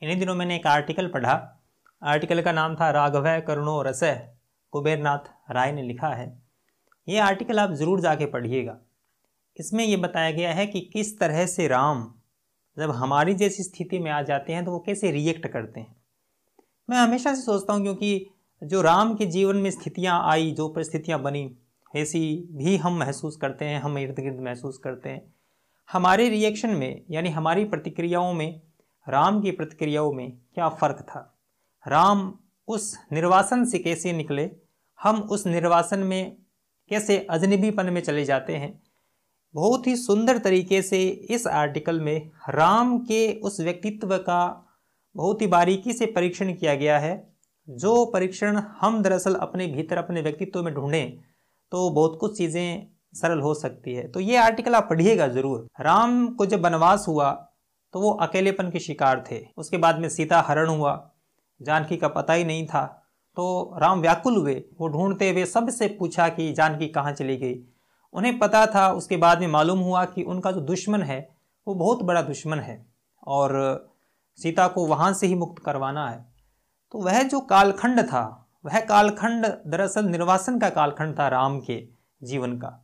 इन्हीं दिनों मैंने एक आर्टिकल पढ़ा। आर्टिकल का नाम था राघवः करुणो रसः, कुबेरनाथ राय ने लिखा है। ये आर्टिकल आप ज़रूर जाके पढ़िएगा। इसमें ये बताया गया है कि किस तरह से राम जब हमारी जैसी स्थिति में आ जाते हैं तो वो कैसे रिएक्ट करते हैं। मैं हमेशा से सोचता हूँ, क्योंकि जो राम के जीवन में स्थितियाँ आई, जो परिस्थितियाँ बनी, ऐसी भी हम महसूस करते हैं, हम इर्द गिर्द महसूस करते हैं। हमारे रिएक्शन में यानी हमारी प्रतिक्रियाओं में राम की प्रतिक्रियाओं में क्या फ़र्क था। राम उस निर्वासन से कैसे निकले, हम उस निर्वासन में कैसे अजनबीपन में चले जाते हैं। बहुत ही सुंदर तरीके से इस आर्टिकल में राम के उस व्यक्तित्व का बहुत ही बारीकी से परीक्षण किया गया है। जो परीक्षण हम दरअसल अपने भीतर अपने व्यक्तित्व में ढूंढें तो बहुत कुछ चीज़ें सरल हो सकती है। तो ये आर्टिकल आप पढ़िएगा ज़रूर। राम को जब वनवास हुआ तो वो अकेलेपन के शिकार थे। उसके बाद में सीता हरण हुआ, जानकी का पता ही नहीं था, तो राम व्याकुल हुए। वो ढूंढते हुए सबसे पूछा कि जानकी कहाँ चली गई। उन्हें पता था, उसके बाद में मालूम हुआ कि उनका जो दुश्मन है वो बहुत बड़ा दुश्मन है और सीता को वहाँ से ही मुक्त करवाना है। तो वह जो कालखंड था, वह कालखंड दरअसल निर्वासन का कालखंड था राम के जीवन का।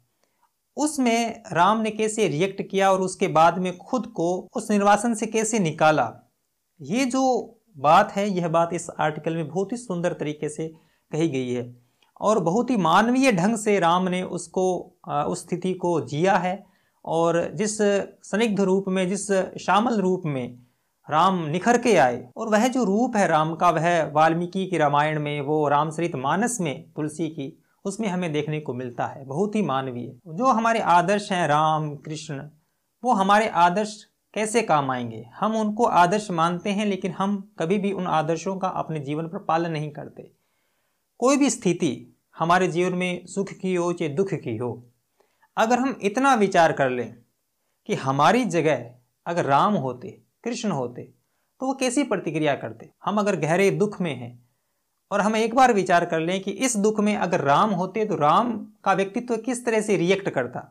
उसमें राम ने कैसे रिएक्ट किया और उसके बाद में खुद को उस निर्वासन से कैसे निकाला, ये जो बात है, यह बात इस आर्टिकल में बहुत ही सुंदर तरीके से कही गई है और बहुत ही मानवीय ढंग से राम ने उसको उस स्थिति को जिया है। और जिस स्निग्ध रूप में, जिस श्यामल रूप में राम निखर के आए, और वह जो रूप है राम का, वह वाल्मीकि की रामायण में, वो रामचरितमानस में तुलसी की, उसमें हमें देखने को मिलता है। बहुत ही मानवीय जो हमारे आदर्श हैं राम कृष्ण, वो हमारे आदर्श कैसे काम आएंगे। हम उनको आदर्श मानते हैं लेकिन हम कभी भी उन आदर्शों का अपने जीवन पर पालन नहीं करते। कोई भी स्थिति हमारे जीवन में सुख की हो चाहे दुख की हो, अगर हम इतना विचार कर लें कि हमारी जगह अगर राम होते, कृष्ण होते, तो वो कैसी प्रतिक्रिया करते। हम अगर गहरे दुख में हैं और हम एक बार विचार कर लें कि इस दुख में अगर राम होते तो राम का व्यक्तित्व किस तरह से रिएक्ट करता।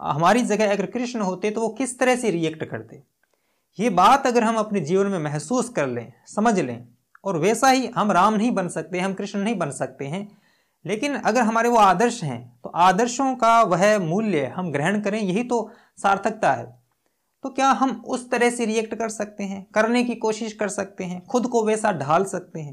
हमारी जगह अगर कृष्ण होते तो वो किस तरह से रिएक्ट करते। ये बात अगर हम अपने जीवन में महसूस कर लें, समझ लें, और वैसा ही हम राम नहीं बन सकते, हम कृष्ण नहीं बन सकते हैं, लेकिन अगर हमारे वो आदर्श हैं तो आदर्शों का वह मूल्य हम ग्रहण करें, यही तो सार्थकता है। तो क्या हम उस तरह से रिएक्ट कर सकते हैं, करने की कोशिश कर सकते हैं, खुद को वैसा ढाल सकते हैं।